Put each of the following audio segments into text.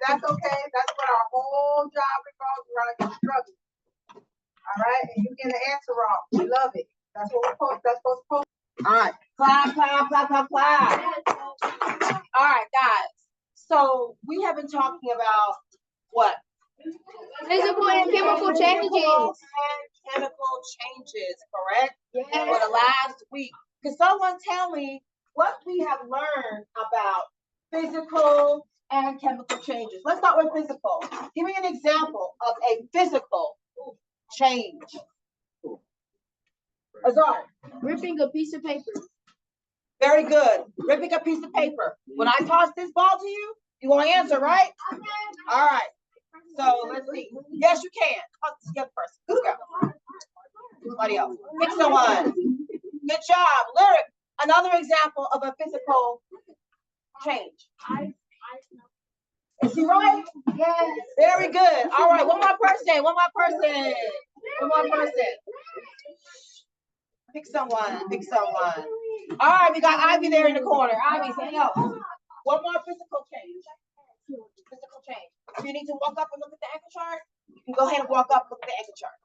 that's okay. That's what our whole job revolves around, is struggling. All right, and you get an answer wrong. We love it. That's what we're supposed. That's supposed to. All right, clap, clap, clap, clap, clap. All right, guys. So we have been talking about what? Physical and chemical changes. Chemical changes, correct? Yes. For the last week. Can someone tell me what we have learned about physical and chemical changes? Let's start with physical. Give me an example of a physical change. Azar. Ripping a piece of paper. Very good. Ripping a piece of paper. When I toss this ball to you, you want to answer, right? All right. So let's see. Yes, you can. Toss this together first. Let's go. Somebody else. Pick someone. Good job. Lyric. Another example of a physical change. Is he right? Yes. Very good. All right. One more person. One more person. One more person. Pick someone. Pick someone. All right. We got Ivy there in the corner. Ivy, say no. One more physical change. Physical change. If you need to walk up and look at the anchor chart, you can go ahead and walk up and look at the anchor chart.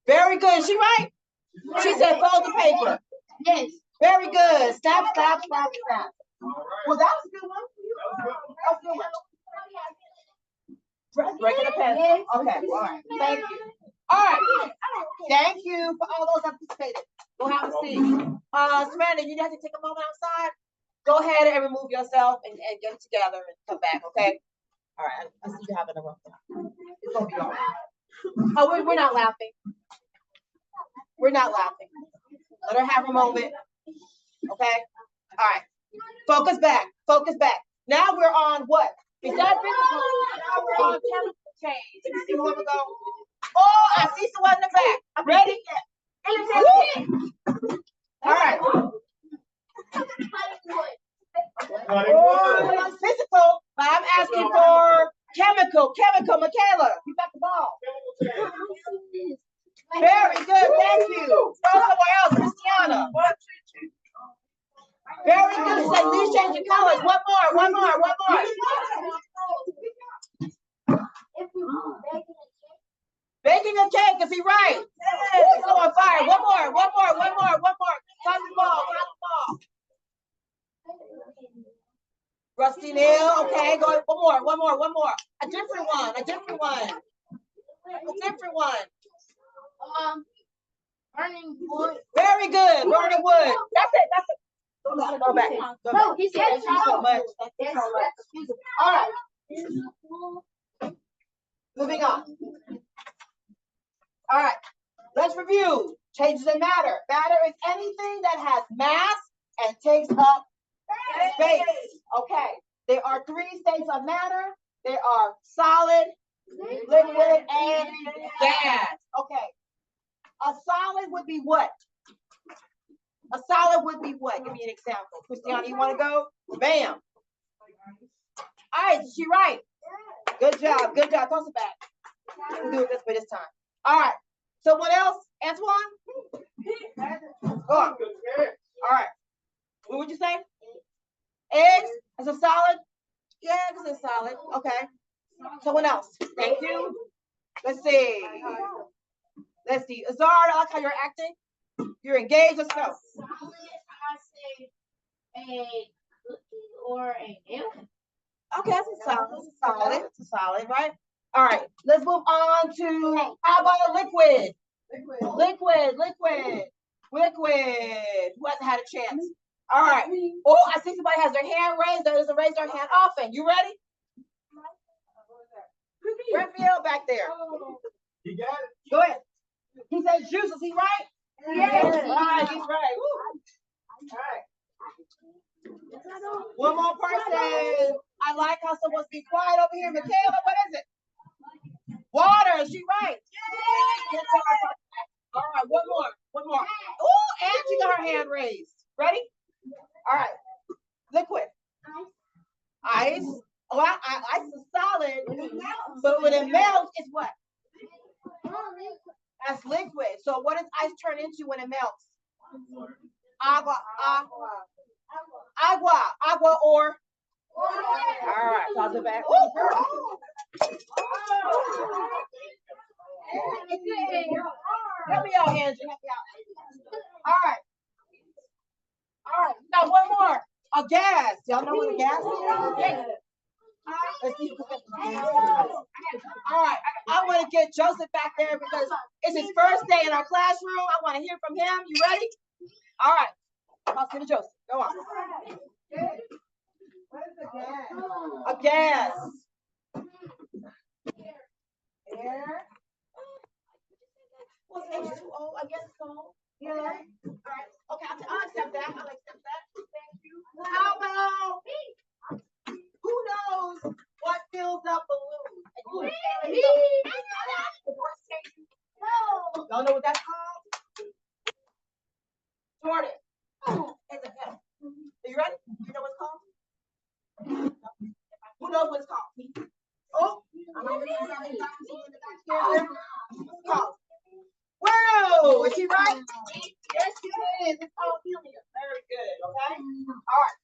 Very good. Is she right? She said fold the paper. Yes. Very good. Snap, snap, snap, snap. Well, that was a good one. That was a good one. Breaking a pencil. Okay. All right. Thank you. All right. Thank you for all those that participated. Go have a seat. Samantha, you have to take a moment outside. Go ahead and remove yourself and get it together and come back, okay? All right. I see you having a rough time. It's gonna be all right. Oh, we're not laughing. We're not laughing. Let her have a moment. Okay? All right. Focus back. Focus back. Now we're on what? Is that physical? Now we're on chemical change. Did you see who ever go? Oh, I see someone in the back. Ready? All right. Oh, that's physical, but I'm asking for chemical. Chemical, Michaela, you got the ball. Very good, thank you. Go somewhere else, Christiana. Very good. Say, please change your colors. One more, one more, one more. Baking a cake, is he right? He's on fire. One more, one more, one more, one more. Toss the ball, toss the ball. Rusty nail, okay, go one more, one more, one more. A different one, a different one. A different one. Burning wood. Very good, burning wood. That's it, that's it. Go back. Go back. He said Thank you so much. Thank you so much. All right. Moving on. All right. Let's review. Changes in matter. Matter is anything that has mass and takes up space. Okay. There are three states of matter. There are solid, liquid, and gas. Okay. A solid would be what? A solid would be what? Give me an example. Christiana, you want to go? Bam. All right, is she right? Good job. Good job. Toss it back. We'll do it this way this time. All right. Someone else? Antoine? Go on. All right. What would you say? Eggs as a solid? Yeah, it's a solid. Okay. Someone else. Thank you. Let's see. Let's see. Azar, I like how you're acting. You're engaged. Let's go. I say a or a nail. Okay, that's a solid. That's a solid. It's a solid, right? All right. Let's move on to how about a liquid? Liquid. Who hasn't had a chance? All right. Oh, I see somebody has their hand raised. That doesn't raise their hand often. You ready? Raphael back there. You got it. Go ahead. He said juice. Is he right? Yes. All right, he's right. Woo. All right. One more person. I like how someone's being quiet over here. Michaela, what is it? Water. Is she right? All right, one more. Oh, and she got her hand raised. Ready? All right. Liquid. Ice. Oh, ice is solid, but when it melts, it's what? That's liquid. So what does ice turn into when it melts? Agua, agua or. All right, toss it back. Ooh, girl. Help me out, Andrew. Help me out. All right. All right. Now one more. A gas. Y'all know what a gas is? Let's see. All right. I want to get Joseph back there because it's his first day in our classroom. I want to hear from him. You ready? All right. I'll see to Joseph. Go on. A gas. Air. Well, H2O, I guess so. Yeah. All right. Okay, I'll accept that. I'll accept that. Thank you. How about who knows what fills up balloons? Y'all know what that's called? Jordan. It's a pen. Are you ready? You know what it's called? Who knows what it's called? Oh, I'm over here. Called. Whoa, is she right? Yes, she is. It's called helium. Very good. Okay. All right.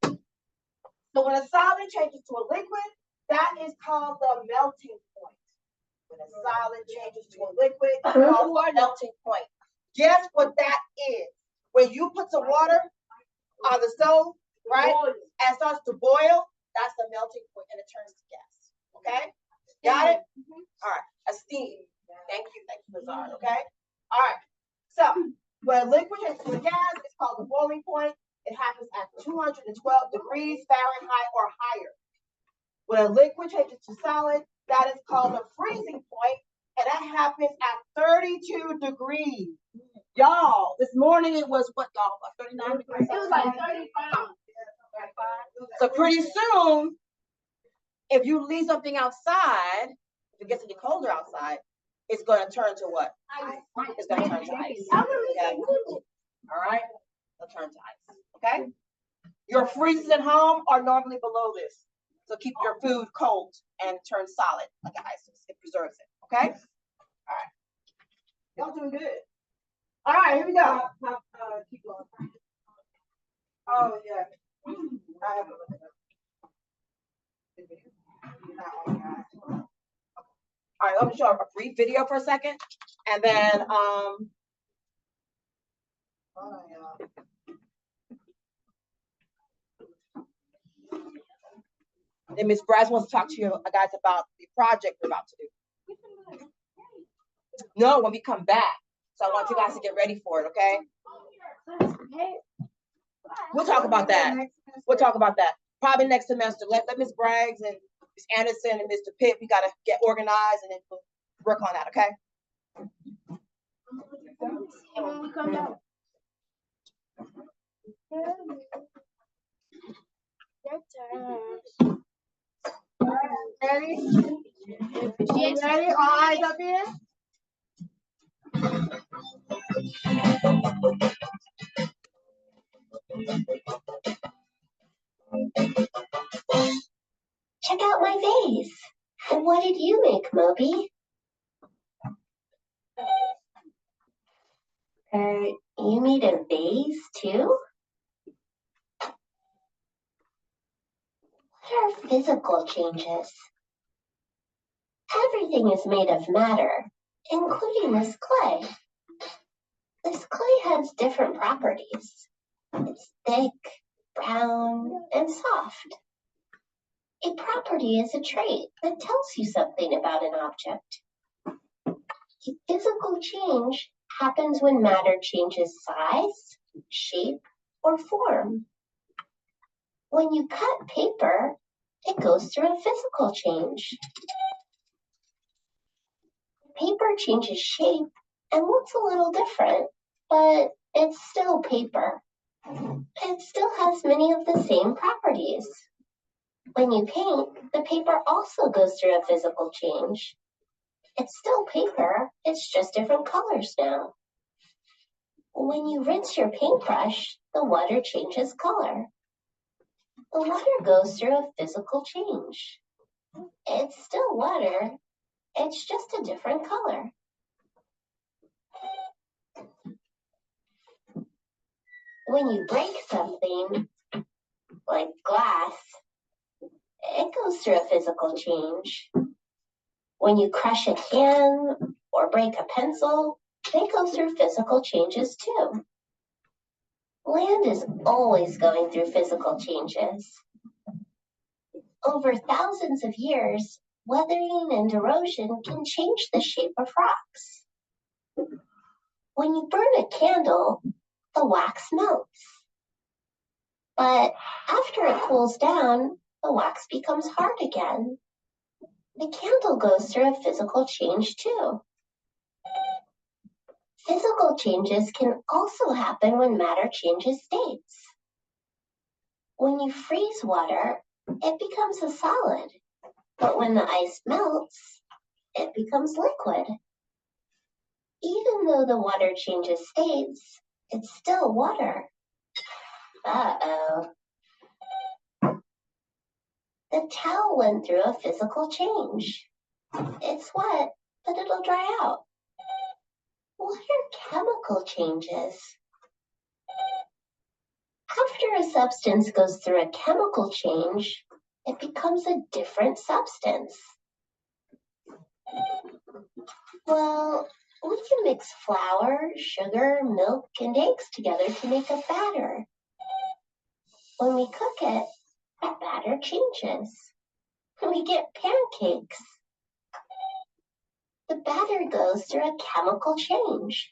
So when a solid changes to a liquid, that is called the melting point. When a solid changes to a liquid, it's called the melting point. Guess what that is? When you put some water on the stove, right, and starts to boil, that's the melting point, and it turns to gas. Okay? Got it? All right. A steam. Thank you, Lazard. Okay? All right. So when a liquid changes to a gas, it's called the boiling point. It happens at 212 degrees Fahrenheit or higher. When a liquid changes to solid, that is called the freezing point, and that happens at 32 degrees. Y'all, this morning it was what, y'all? 39 degrees? It was like 35. So pretty soon, if you leave something outside, if it gets any colder outside, it's going to turn to what? It's going to turn to ice. Okay? All right? It'll turn to ice. Okay? Your freezers at home are normally below this. So keep your food cold and turn solid like ice. It preserves it. Okay? All right. Y'all doing good. All right, here we go. Keep going. Oh, yeah. I have a all right, let me show a brief video for a second, and then and Ms. Bryce wants to talk to you guys about the project we're about to do. No, when we come back. So I want you guys to get ready for it, okay? We'll talk about that. We'll talk about that. Probably next semester. Let Ms. Braggs and Ms. Anderson and Mr. Pitt, we gotta get organized and then we'll work on that, okay? And when we come back. Ready? Ready? All eyes up here? Check out my vase. What did you make, Moby? You made a vase too? What are physical changes? Everything is made of matter, including this clay. This clay has different properties. It's thick, brown, and soft. A property is a trait that tells you something about an object. A physical change happens when matter changes size, shape, or form. When you cut paper, it goes through a physical change. Paper changes shape and looks a little different, but it's still paper. It still has many of the same properties. When you paint, the paper also goes through a physical change. It's still paper, it's just different colors now. When you rinse your paintbrush, the water changes color. The water goes through a physical change. It's still water, it's just a different color. When you break something, like glass, it goes through a physical change. When you crush a can or break a pencil, they go through physical changes too. Land is always going through physical changes. Over thousands of years, weathering and erosion can change the shape of rocks. When you burn a candle, the wax melts. But after it cools down, the wax becomes hard again. The candle goes through a physical change too. Physical changes can also happen when matter changes states. When you freeze water, it becomes a solid, but when the ice melts, it becomes liquid. Even though the water changes states, it's still water. Uh-oh. The towel went through a physical change. It's wet, but it'll dry out. What are chemical changes? After a substance goes through a chemical change, it becomes a different substance. Well, we can mix flour, sugar, milk, and eggs together to make a batter. When we cook it, the batter changes. We get pancakes. The batter goes through a chemical change.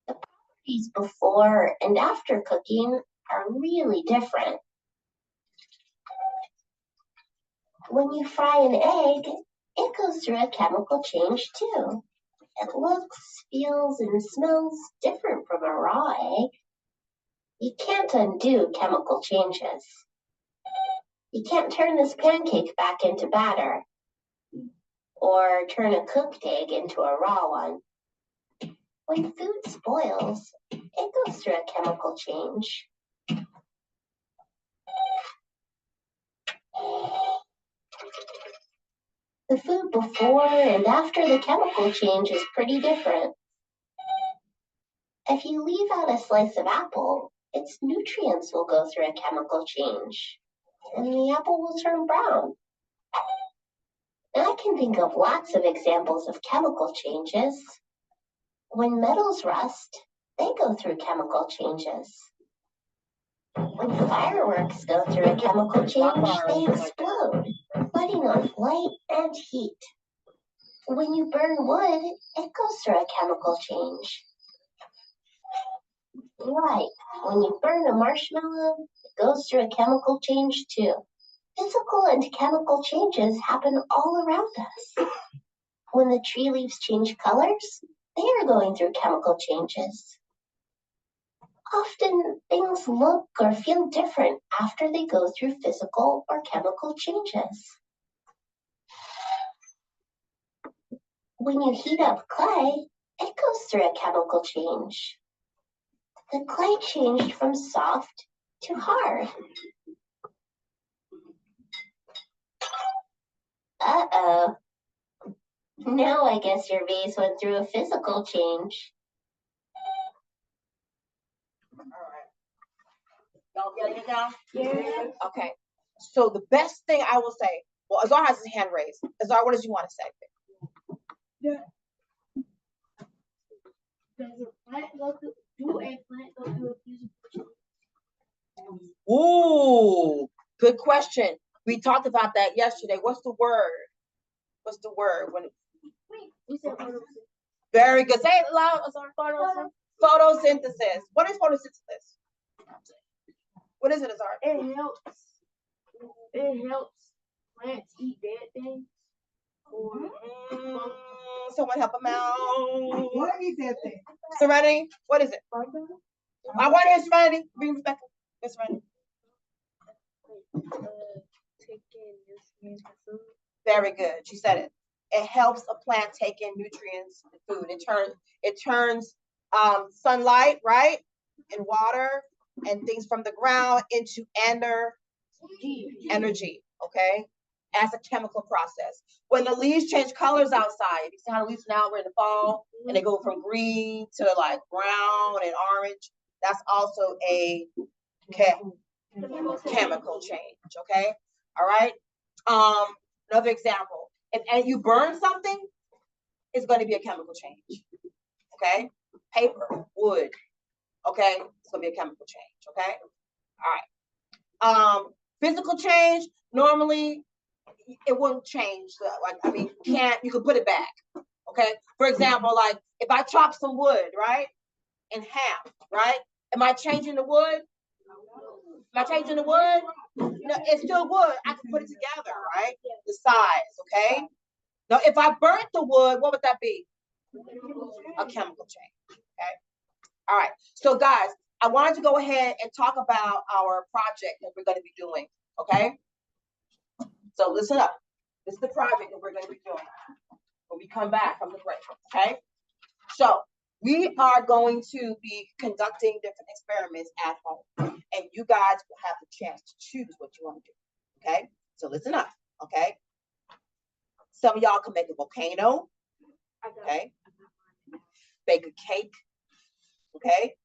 The properties before and after cooking are really different. When you fry an egg, it goes through a chemical change too. It looks, feels, and smells different from a raw egg. You can't undo chemical changes. You can't turn this pancake back into batter or turn a cooked egg into a raw one. When food spoils, it goes through a chemical change. The food before and after the chemical change is pretty different. If you leave out a slice of apple, its nutrients will go through a chemical change, and the apple will turn brown. I can think of lots of examples of chemical changes. When metals rust, they go through chemical changes. When fireworks go through a chemical change, they explode, letting off light and heat. When you burn wood, it goes through a chemical change. Right, when you burn a marshmallow, it goes through a chemical change too. Physical and chemical changes happen all around us. When the tree leaves change colors, they are going through chemical changes. Often things look or feel different after they go through physical or chemical changes. When you heat up clay, it goes through a chemical change. The clay changed from soft to hard. Uh-oh. Now I guess your vase went through a physical change. All right. Y'all getting it now? Yeah. Okay. So the best thing I will say, well, Azar has his hand raised. Azar, what did you want to say? Does a plant go through? Do a plant go through a physical change? Ooh, good question. We talked about that yesterday. What's the word? What's the word? When We said photosynthesis. very good. Say it loud, Azar. Photosynthesis. What is photosynthesis? What is it, Azar? It helps plants eat dead things. Or Someone help him out. What is that thing? Serenity, what is it? I want to hear Serenity. Bring Rebecca. Yes, Serenity. Very good. She said it. It helps a plant take in nutrients and food. It turns sunlight, right, and water and things from the ground into energy. Okay, as a chemical process. When the leaves change colors outside, you see how the leaves now we're in the fall and they go from green to like brown and orange. That's also a chemical change, okay? All right. Another example, if you burn something, it's going to be a chemical change, okay? Paper, wood, okay? It's going to be a chemical change, okay? All right. Physical change, normally it wouldn't change. You can put it back, okay? For example, like if I chop some wood, right, in half, right? Am I changing the wood? Am I changing the wood? No, it's still wood. I can put it together, right? The size, okay? Now, if I burnt the wood, what would that be? A chemical change, okay? All right. So, guys, I wanted to go ahead and talk about our project that we're going to be doing, okay? So, listen up. This is the project that we're going to be doing when we come back from the break, okay? So, we are going to be conducting different experiments at home, and you guys will have the chance to choose what you want to do, okay? So listen up, okay? Some of y'all can make a volcano, okay? Bake a cake, okay?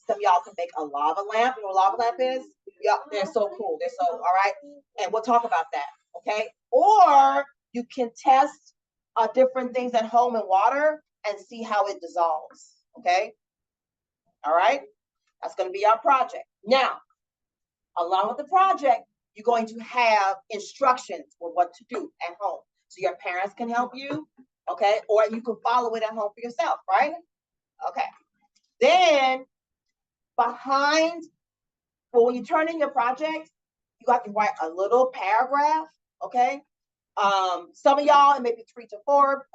Some of y'all can make a lava lamp. You know what a lava lamp is? Yeah, they're so cool. They're so, all right? And we'll talk about that, okay? Or you can test different things at home in water and see how it dissolves, okay? All right? That's going to be our project. Now, along with the project, you're going to have instructions for what to do at home. So your parents can help you, okay? Or you can follow it at home for yourself, right? Okay. Then, when you turn in your project, you have to write a little paragraph, okay? Some of y'all, it may be 3 to 4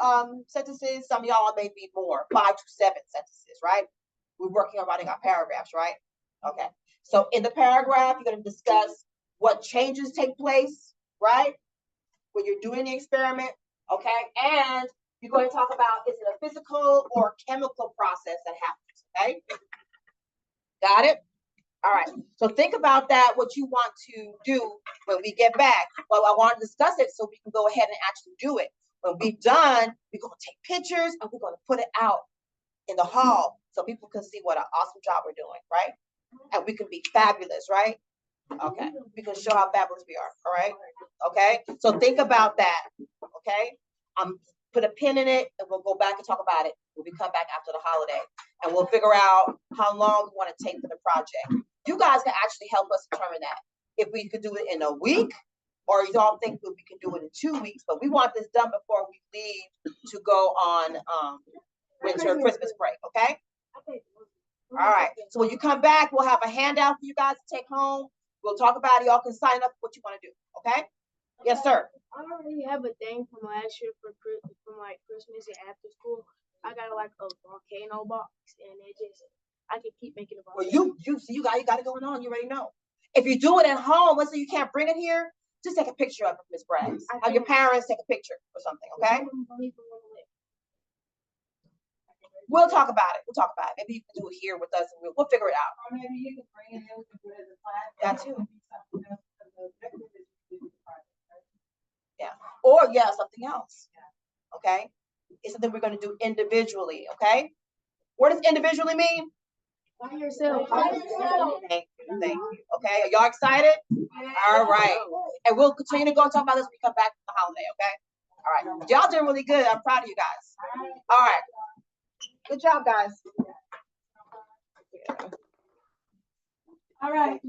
sentences. Some of y'all, it may be more, 5 to 7 sentences, right? We're working on writing our paragraphs, right? Okay. So in the paragraph, you're going to discuss what changes take place, right? When you're doing the experiment, okay? And you're going to talk about, is it a physical or chemical process that happens, okay? Got it? All right. So think about that, what you want to do when we get back. Well, I want to discuss it so we can go ahead and actually do it. When we're done, we're going to take pictures and we're going to put it out in the hall so people can see what an awesome job we're doing, right? And we can be fabulous, right? Okay. We can show how fabulous we are, all right? Okay. So think about that, okay? Put a pin in it and we'll go back and talk about it when we come back after the holiday. And we'll figure out how long we want to take for the project. You guys can actually help us determine that. If we could do it in a week, or you don't think that we can do it in 2 weeks, but we want this done before we leave to go on winter Christmas break, okay? All right. So when you come back, we'll have a handout for you guys to take home. We'll talk about it. Y'all can sign up for what you want to do, okay? Yes, sir. I already have a thing from last year for like Christmas and after school. I got like a volcano box, and I can keep making a Well, volcano. you got it going on. You already know. If you do it at home, let's say you can't bring it here, just take a picture of it, Miss Braggs. Have your parents take a picture or something, okay? We'll talk about it. We'll talk about it. Maybe you can do it here with us, and we'll figure it out. Or maybe you can bring it in, we can put it as a class. That too. Something else, because the objective is to do the project, right? Or something else. Okay? It's something we're going to do individually, okay? What does individually mean? By yourself. Thank you. Okay, are y'all excited? All right. And we'll continue to go and talk about this when we come back from the holiday, okay? All right. Y'all doing really good. I'm proud of you guys. All right. Good job, guys. All right.